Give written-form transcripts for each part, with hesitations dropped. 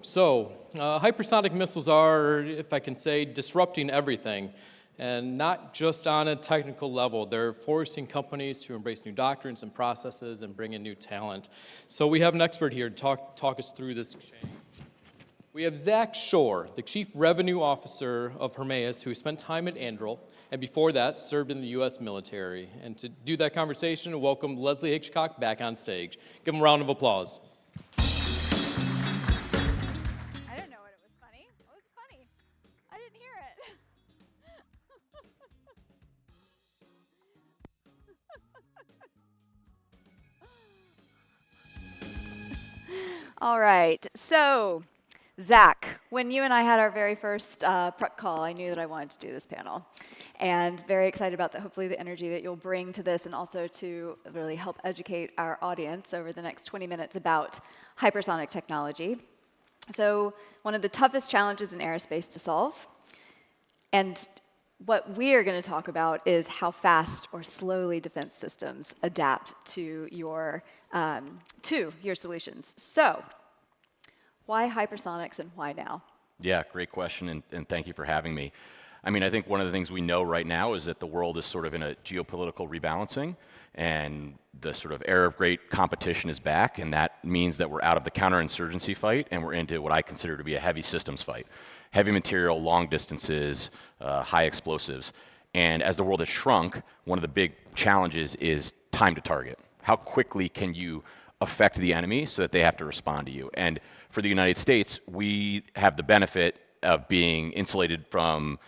Hypersonic missiles are, if I can say, disrupting everything, and not just on a technical level. They're forcing companies to embrace new doctrines and processes and bring in new talent. So we have an expert here to talk us through this exchange. We have Zach Shore, the Chief Revenue Officer of Hermeus, who spent time at Anduril, and before that served in the U.S. military. And to do that conversation, welcome Leslie Hitchcock back on stage. Give him a round of applause. All right, so Zach, when you and I had our very first prep call, I knew that I wanted to do this panel. And very excited about hopefully the energy that you'll bring to this and also to really help educate our audience over the next 20 minutes about hypersonic technology. So one of the toughest challenges in aerospace to solve. And what we are going to talk about is how fast or slowly defense systems adapt to your solutions. So, why hypersonics and why now? Yeah, great question, and thank you for having me. I mean, I think one of the things we know right now is that the world is sort of in a geopolitical rebalancing, and the sort of era of great competition is back, and that means that we're out of the counterinsurgency fight, and we're into what I consider to be a heavy systems fight. Heavy material, long distances, high explosives. And as the world has shrunk, one of the big challenges is time to target. How quickly can you affect the enemy so that they have to respond to you? And for the United States, we have the benefit of being insulated from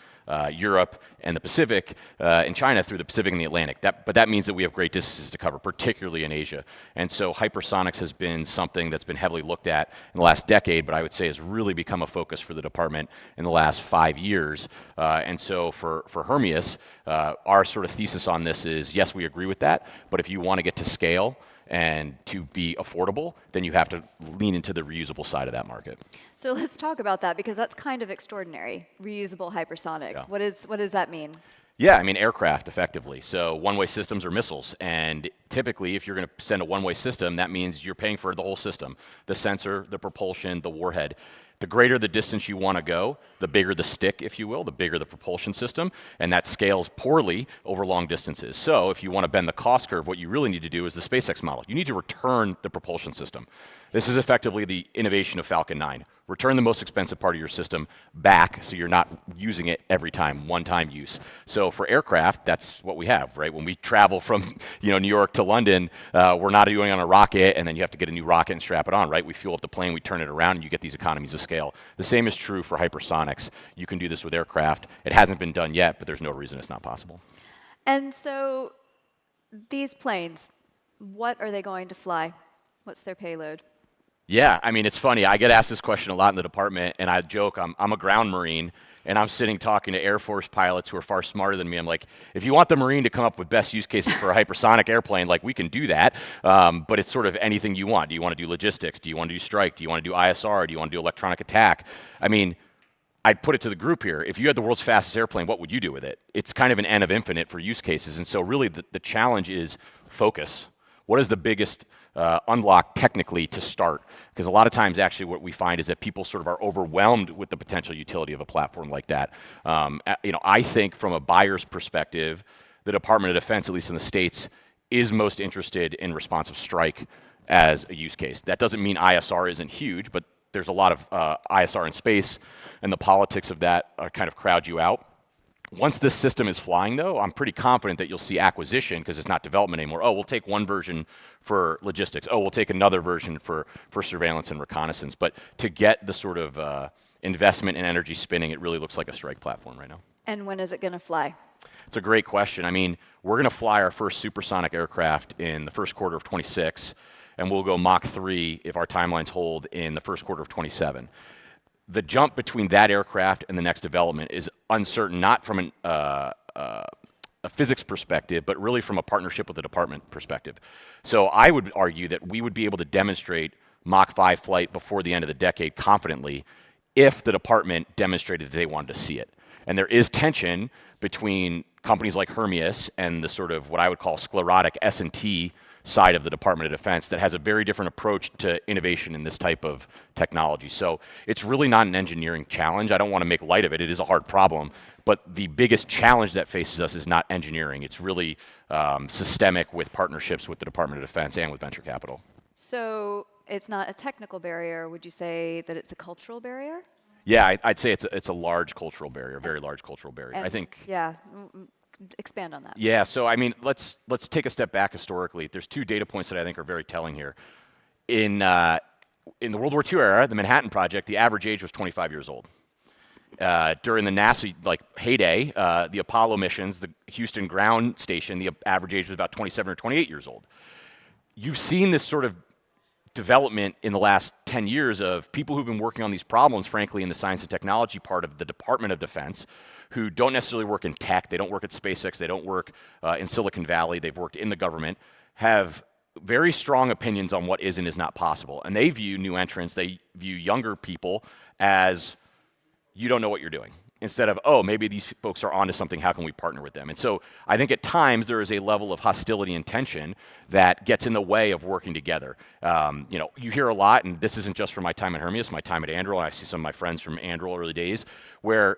Europe and the Pacific, and China through the Pacific and the Atlantic. But that means that we have great distances to cover, particularly in Asia. And so hypersonics has been something that's been heavily looked at in the last decade, but I would say has really become a focus for the department in the last 5 years. And so for Hermeus, our sort of thesis on this is, yes, we agree with that, but if you want to get to scale and to be affordable, then you have to lean into the reusable side of that market. So let's talk about that, because that's kind of extraordinary, reusable hypersonics. Yeah. What does that mean? Yeah, I mean aircraft, effectively. So one-way systems are missiles, and typically if you're going to send a one-way system, that means you're paying for the whole system, the sensor, the propulsion, the warhead. The greater the distance you want to go, the bigger the stick, if you will, the bigger the propulsion system, and that scales poorly over long distances. So if you want to bend the cost curve, what you really need to do is the SpaceX model. You need to return the propulsion system. This is effectively the innovation of Falcon 9. Return the most expensive part of your system back so you're not using it every time, one-time use. So for aircraft, that's what we have, right? When we travel from New York to London, we're not doing it on a rocket and then you have to get a new rocket and strap it on, right? We fuel up the plane, we turn it around, and you get these economies of scale. The same is true for hypersonics. You can do this with aircraft. It hasn't been done yet, but there's no reason it's not possible. And so these planes, what are they going to fly? What's their payload? Yeah, I mean, it's funny. I get asked this question a lot in the department, and I joke, I'm a ground Marine, and I'm sitting talking to Air Force pilots who are far smarter than me. I'm like, if you want the Marine to come up with best use cases for a hypersonic airplane, like, we can do that, but it's sort of anything you want. Do you want to do logistics? Do you want to do strike? Do you want to do ISR? Do you want to do electronic attack? I mean, I'd put it to the group here. If you had the world's fastest airplane, what would you do with it? It's kind of an N of infinite for use cases, and so really the challenge is focus. What is the biggest unlock technically to start? Because a lot of times actually what we find is that people sort of are overwhelmed with the potential utility of a platform like that. I think from a buyer's perspective, the Department of Defense, at least in the States, is most interested in responsive strike as a use case. That doesn't mean ISR isn't huge, but there's a lot of ISR in space, and the politics of that kind of crowd you out. Once this system is flying, though, I'm pretty confident that you'll see acquisition because it's not development anymore. Oh, we'll take one version for logistics. Oh, we'll take another version for surveillance and reconnaissance. But to get the sort of investment and energy spinning, it really looks like a strike platform right now. And when is it going to fly? It's a great question. I mean, we're going to fly our first supersonic aircraft in the first quarter of 26, and we'll go Mach 3 if our timelines hold in the first quarter of 27. The jump between that aircraft and the next development is uncertain, not from a physics perspective, but really from a partnership with the department perspective. So I would argue that we would be able to demonstrate Mach 5 flight before the end of the decade confidently if the department demonstrated that they wanted to see it. And there is tension between companies like Hermeus and the sort of what I would call sclerotic S&T side of the Department of Defense that has a very different approach to innovation in this type of technology. So it's really not an engineering challenge. I don't want to make light of it. It is a hard problem. But the biggest challenge that faces us is not engineering. It's really systemic with partnerships with the Department of Defense and with venture capital. So it's not a technical barrier. Would you say that it's a cultural barrier? Yeah, I'd say it's a large cultural barrier, a very large cultural barrier. And I think. Yeah, expand on that. Yeah, so I mean, let's take a step back historically. There's two data points that I think are very telling here. In the World War II era, the Manhattan Project, the average age was 25 years old. During the NASA heyday, the Apollo missions, the Houston ground station, the average age was about 27 or 28 years old. You've seen this sort of development in the last 10 years of people who've been working on these problems, frankly, in the science and technology part of the Department of Defense, who don't necessarily work in tech, they don't work at SpaceX, they don't work in Silicon Valley, they've worked in the government, have very strong opinions on what is and is not possible. And they view new entrants, they view younger people as, you don't know what you're doing. Instead of, oh, maybe these folks are onto something, how can we partner with them? And so I think at times there is a level of hostility and tension that gets in the way of working together. You hear a lot, and this isn't just from my time at Hermeus, my time at Anduril, and I see some of my friends from Anduril early days, where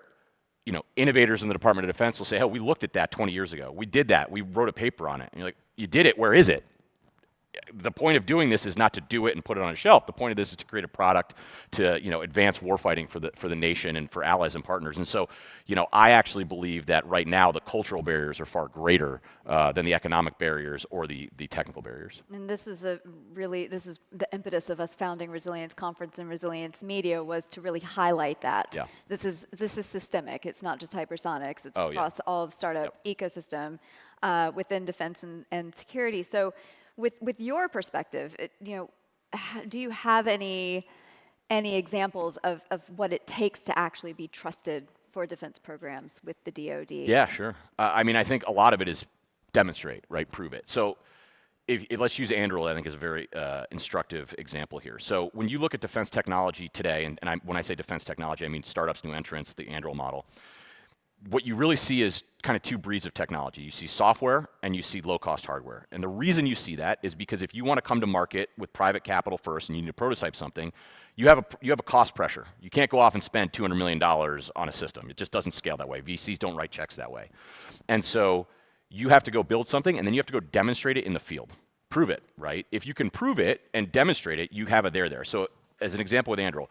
innovators in the Department of Defense will say, oh, we looked at that 20 years ago. We did that. We wrote a paper on it. And you're like, you did it. Where is it? The point of doing this is not to do it and put it on a shelf. The point of this is to create a product to, advance warfighting for the nation and for allies and partners. And so, I actually believe that right now the cultural barriers are far greater than the economic barriers or the technical barriers. And this is the impetus of us founding Resilience Conference and Resilience Media was to really highlight that. Yeah. This is systemic. It's not just Hypersonics. It's Oh, yeah. across all of the startup ecosystem within defense and security. So with your perspective, do you have any examples of what it takes to actually be trusted for defense programs with the DoD? Yeah, sure. I think a lot of it is demonstrate, right? Prove it. So let's use Anduril, I think, is a very instructive example here. So when you look at defense technology today, and when I say defense technology, I mean startups, new entrants, the Anduril model, what you really see is kind of two breeds of technology. You see software and you see low-cost hardware. And the reason you see that is because if you want to come to market with private capital first and you need to prototype something, you have a cost pressure. You can't go off and spend $200 million on a system. It just doesn't scale that way. VCs don't write checks that way. And so you have to go build something, and then you have to go demonstrate it in the field. Prove it, right? If you can prove it and demonstrate it, you have it there. So as an example with Anduril,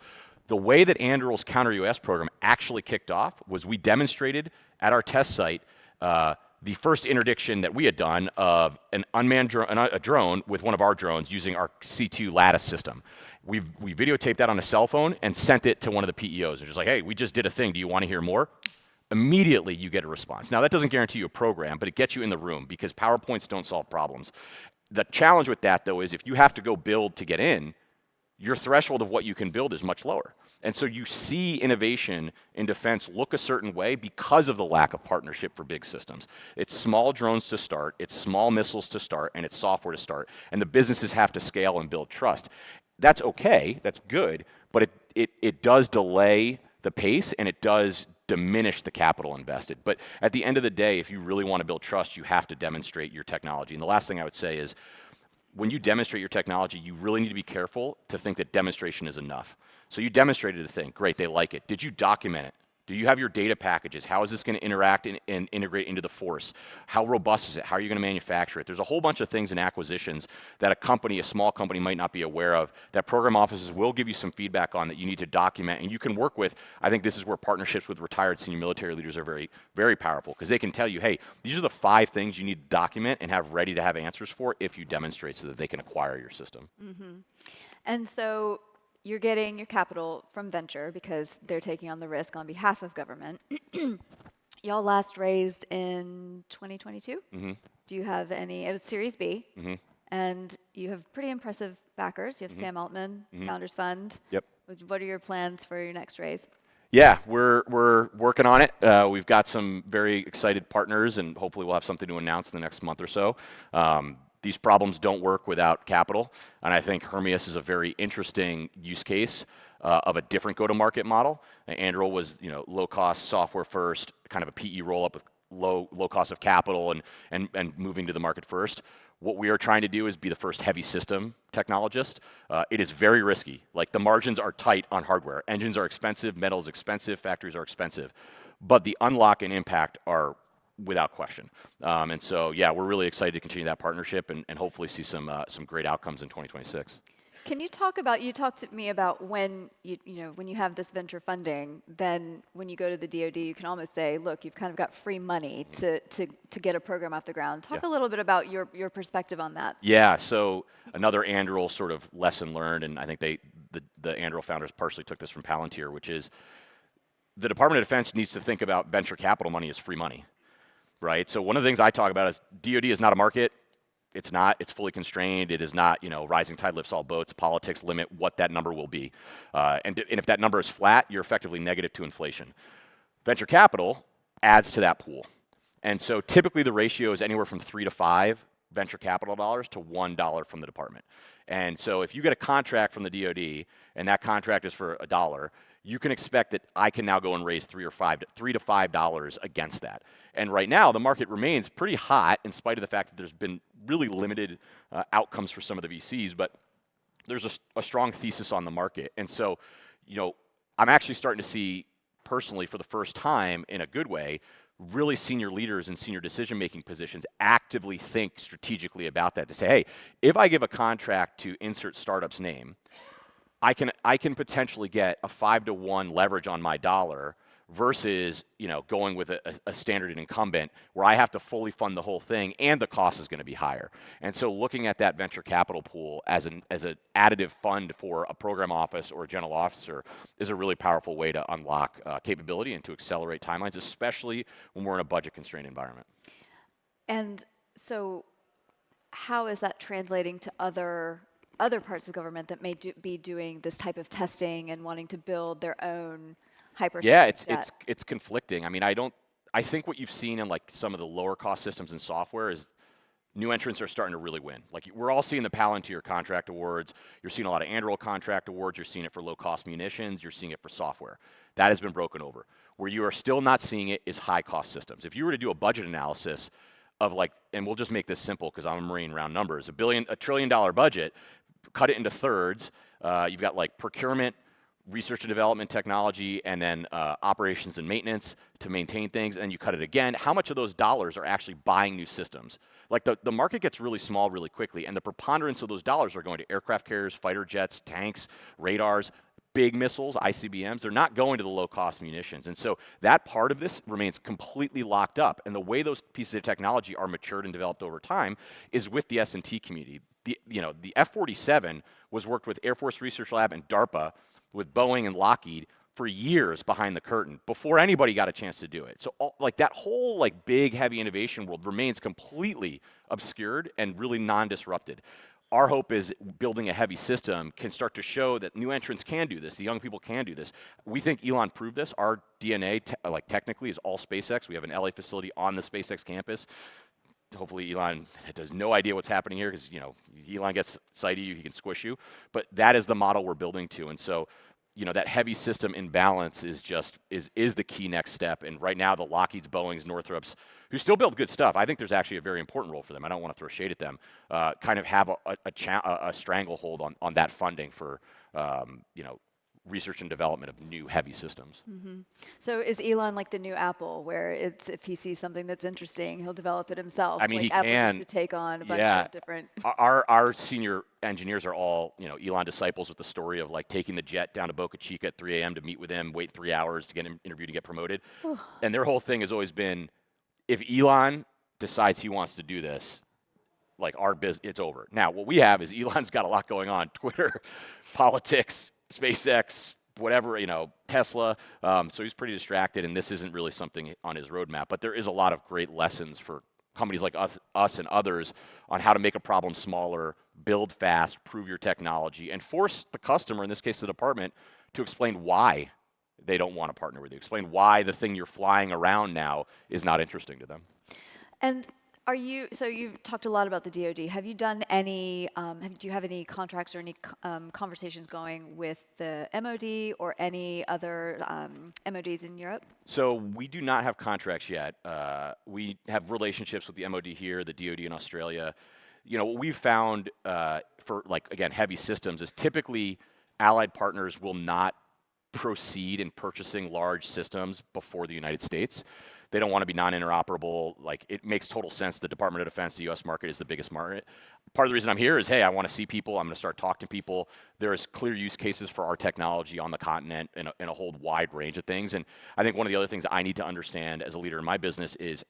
the way that Anduril's counter-UAS program actually kicked off was we demonstrated at our test site the first interdiction that we had done of an unmanned drone with one of our drones using our C2 Lattice system. We videotaped that on a cell phone and sent it to one of the PEOs. They're just like, hey, we just did a thing. Do you want to hear more? Immediately, you get a response. Now, that doesn't guarantee you a program, but it gets you in the room because PowerPoints don't solve problems. The challenge with that, though, is if you have to go build to get in, your threshold of what you can build is much lower. And so you see innovation in defense look a certain way because of the lack of partnership for big systems. It's small drones to start, it's small missiles to start, and it's software to start. And the businesses have to scale and build trust. That's okay, that's good, but it does delay the pace and it does diminish the capital invested. But at the end of the day, if you really want to build trust, you have to demonstrate your technology. And the last thing I would say is, when you demonstrate your technology, you really need to be careful to think that demonstration is enough. So you demonstrated a thing, great, they like it. Did you document it? Do you have your data packages? How is this going to interact and integrate into the force? How robust is it? How are you going to manufacture it? There's a whole bunch of things in acquisitions that a small company might not be aware of, that program offices will give you some feedback on that you need to document, and you can work with. I think this is where partnerships with retired senior military leaders are very, very powerful, because they can tell you, hey, these are the 5 things you need to document and have ready to have answers for if you demonstrate, so that they can acquire your system. Mm-hmm. And so you're getting your capital from venture because they're taking on the risk on behalf of government. Y'all last raised in 2022. Mm-hmm. Do you have any? It was Series B, Mm-hmm. and you have pretty impressive backers. You have Mm-hmm. Sam Altman, Mm-hmm. Founders Fund. Yep. What are your plans for your next raise? Yeah, we're working on it. We've got some very excited partners, and hopefully we'll have something to announce in the next month or so. These problems don't work without capital, and I think Hermeus is a very interesting use case of a different go-to-market model. Anduril was, low-cost software first, kind of a PE roll-up with low cost of capital and moving to the market first. What we are trying to do is be the first heavy system technologist. It is very risky. Like the margins are tight on hardware. Engines are expensive, metal is expensive, factories are expensive. But the unlock and impact are without question. And so, yeah, we're really excited to continue that partnership and hopefully see some great outcomes in 2026. Can you talk about, you talked to me about when when you have this venture funding, then when you go to the DoD, you can almost say, look, you've kind of got free money to get a program off the ground. Talk a little bit about your perspective on that. Yeah, so another Anduril sort of lesson learned, and I think the Anduril founders partially took this from Palantir, which is the Department of Defense needs to think about venture capital money as free money, right? So one of the things I talk about is DoD is not a market. It's not. It's fully constrained. It is not, rising tide lifts all boats. Politics limit what that number will be. And if that number is flat, you're effectively negative to inflation. Venture capital adds to that pool. And so typically the ratio is anywhere from 3 to 5 venture capital dollars to $1 from the department. And so if you get a contract from the DoD and that contract is for $1, you can expect that I can now go and raise $3 to $5 against that. And right now, the market remains pretty hot in spite of the fact that there's been really limited outcomes for some of the VCs, but there's a strong thesis on the market. And so, I'm actually starting to see personally for the first time in a good way, really senior leaders in senior decision-making positions actively think strategically about that to say, hey, if I give a contract to insert startup's name, I can potentially get a 5-to-1 leverage on my dollar versus going with a standard incumbent where I have to fully fund the whole thing and the cost is going to be higher. And so looking at that venture capital pool as an additive fund for a program office or a general officer is a really powerful way to unlock capability and to accelerate timelines, especially when we're in a budget constrained environment. And so how is that translating to other parts of government that may be doing this type of testing and wanting to build their own hypersonic jet? It's conflicting. I mean, I think what you've seen in like some of the lower cost systems and software is new entrants are starting to really win. Like we're all seeing the Palantir contract awards. You're seeing a lot of Anduril contract awards. You're seeing it for low cost munitions. You're seeing it for software. That has been broken over. Where you are still not seeing it is high cost systems. If you were to do a budget analysis of and we'll just make this simple because I'm a Marine, round numbers, $1 trillion budget, cut it into thirds. You've got like procurement, research and development, technology, and then operations and maintenance to maintain things, and you cut it again. How much of those dollars are actually buying new systems? Like the market gets really small really quickly, and the preponderance of those dollars are going to aircraft carriers, fighter jets, tanks, radars, big missiles, ICBMs. They're not going to the low-cost munitions. And so that part of this remains completely locked up. And the way those pieces of technology are matured and developed over time is with the S&T community. The F-47 was worked with Air Force Research Lab and DARPA with Boeing and Lockheed for years behind the curtain before anybody got a chance to do it. So that whole big heavy innovation world remains completely obscured and really non-disrupted. Our hope is building a heavy system can start to show that new entrants can do this. The young people can do this. We think Elon proved this. Our DNA, technically, is all SpaceX. We have an LA facility on the SpaceX campus. Hopefully Elon has no idea what's happening here because, Elon gets sight of you, he can squish you. But that is the model we're building to. And so, that heavy system in balance is the key next step. And right now, the Lockheeds, Boeings, Northrops, who still build good stuff, I think there's actually a very important role for them. I don't want to throw shade at them. Kind of have a stranglehold on that funding for, research and development of new heavy systems. Mm-hmm. So is Elon like the new Apple, where if he sees something that's interesting, he'll develop it himself? I mean, Apple used to take on a bunch of different. Our senior engineers are all Elon disciples with the story of taking the jet down to Boca Chica at 3 a.m. to meet with him, wait 3 hours to get him interviewed and get promoted. And their whole thing has always been, if Elon decides he wants to do this, our business, it's over. Now, what we have is Elon's got a lot going on: Twitter, politics, SpaceX, whatever, Tesla. So he's pretty distracted, and this isn't really something on his roadmap. But there is a lot of great lessons for companies like us and others on how to make a problem smaller, build fast, prove your technology, and force the customer, in this case the department, to explain why they don't want to partner with you. Explain why the thing you're flying around now is not interesting to them. And so you've talked a lot about the DoD. Have you done any, do you have any contracts or any conversations going with the MOD or any other MODs in Europe? So we do not have contracts yet. We have relationships with the MOD here, the DoD in Australia. what we've found for again, heavy systems is typically allied partners will not proceed in purchasing large systems before the United States. They don't want to be non-interoperable. It makes total sense. The Department of Defense, the U.S. market is the biggest market. Part of the reason I'm here is, hey, I want to see people. I'm going to start talking to people. There's clear use cases for our technology on the continent in a whole wide range of things. And I think one of the other things I need to understand as a leader in my business is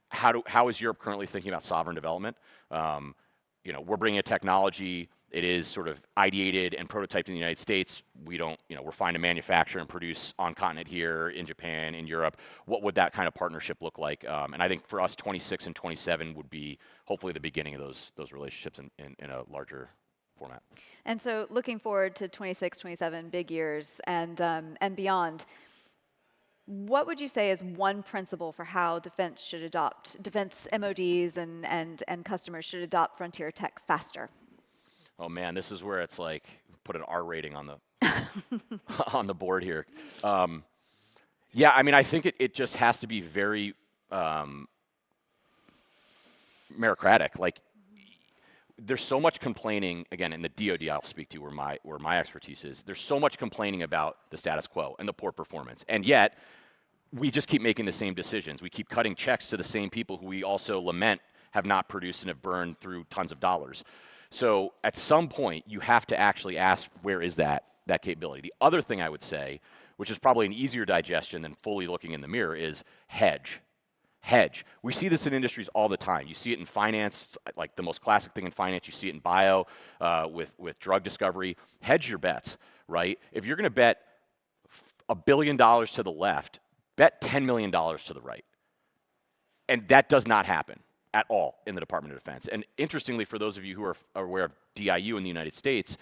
how is Europe currently thinking about sovereign development? We're bringing a technology. It is sort of ideated and prototyped in the United States. We don't, we're fine to manufacture and produce on continent here, in Japan, in Europe. What would that kind of partnership look like? And I think for us, 26 and 27 would be hopefully the beginning of those relationships in a larger format. And so looking forward to 26, 27, big years and beyond, what would you say is one principle for how defense MODs and customers should adopt frontier tech faster? Oh man, this is where it's like put an R rating on the on the board here. Yeah, I mean, I think it just has to be very meritocratic. There's so much complaining again in the DoD. I'll speak to where my expertise is. There's so much complaining about the status quo and the poor performance, and yet we just keep making the same decisions. We keep cutting checks to the same people who we also lament have not produced and have burned through tons of dollars. So at some point, you have to actually ask, where is that capability? The other thing I would say, which is probably an easier digestion than fully looking in the mirror, is hedge. Hedge. We see this in industries all the time. You see it in finance, like the most classic thing in finance. You see it in bio with drug discovery. Hedge your bets, right? If you're going to bet $1 billion to the left, bet $10 million to the right. And that does not happen at all in the Department of Defense. And interestingly, for those of you who are aware of DIU in the United States,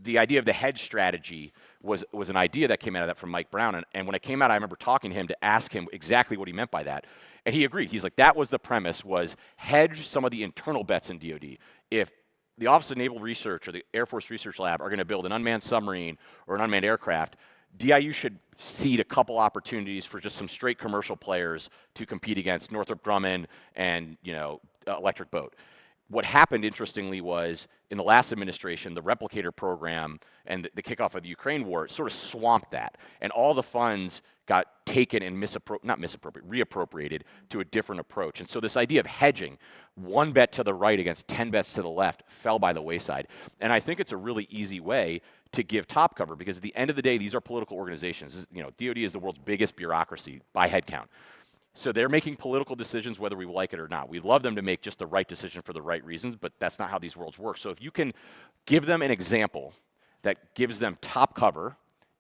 the idea of the hedge strategy was an idea that came out of that from Mike Brown. And when it came out, I remember talking to him to ask him exactly what he meant by that. And he agreed. He's like, that was the premise, was hedge some of the internal bets in DoD. If the Office of Naval Research or the Air Force Research Lab are going to build an unmanned submarine or an unmanned aircraft, DIU should seed a couple opportunities for just some straight commercial players to compete against Northrop Grumman and Electric Boat. What happened, interestingly, was in the last administration, the replicator program and the kickoff of the Ukraine war sort of swamped that, and all the funds got taken and reappropriated to a different approach. And so this idea of hedging, one bet to the right against 10 bets to the left, fell by the wayside. And I think it's a really easy way to give top cover, because at the end of the day, these are political organizations. DoD is the world's biggest bureaucracy by headcount. So they're making political decisions whether we like it or not. We'd love them to make just the right decision for the right reasons, but that's not how these worlds work. So if you can give them an example that gives them top cover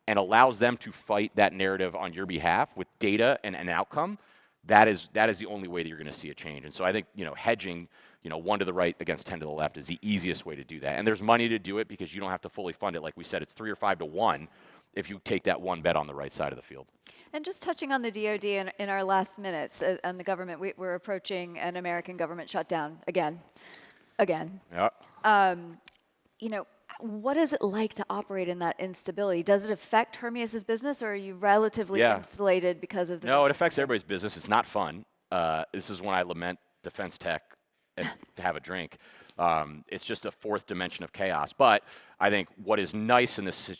and allows them to fight that narrative on your behalf with data and an outcome, that is the only way that you're going to see a change. And so I think hedging, 1 to the right against 10 to the left is the easiest way to do that. And there's money to do it because you don't have to fully fund it. Like we said, it's 3 or 5 to 1 if you take that one bet on the right side of the field. And just touching on the DoD in our last minutes and the government, we're approaching an American government shutdown again. Yeah. What is it like to operate in that instability? Does it affect Hermeus's business, or are you relatively insulated because of the? No, it affects everybody's business. It's not fun. This is when I lament defense tech and to have a drink. It's just a fourth dimension of chaos. But I think what is nice in this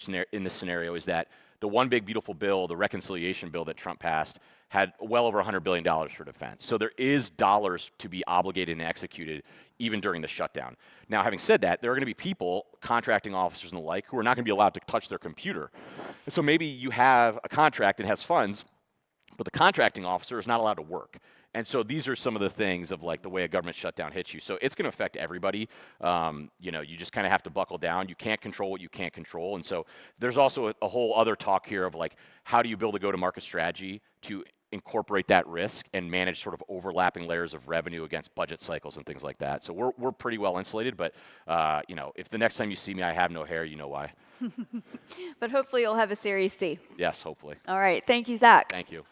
scenario is that the one big beautiful bill, the reconciliation bill that Trump passed, had well over $100 billion for defense. So there is dollars to be obligated and executed even during the shutdown. Now, having said that, there are going to be people, contracting officers and the like, who are not going to be allowed to touch their computer. And so maybe you have a contract that has funds, but the contracting officer is not allowed to work. And so these are some of the things of the way a government shutdown hits you. So it's going to affect everybody. You just kind of have to buckle down. You can't control what you can't control. And so there's also a whole other talk here of how do you build a go-to-market strategy to incorporate that risk and manage sort of overlapping layers of revenue against budget cycles and things like that. So we're pretty well insulated, but if the next time you see me I have no hair, you know why. But hopefully you'll have a Series C. Yes, hopefully. All right. Thank you, Zach. Thank you.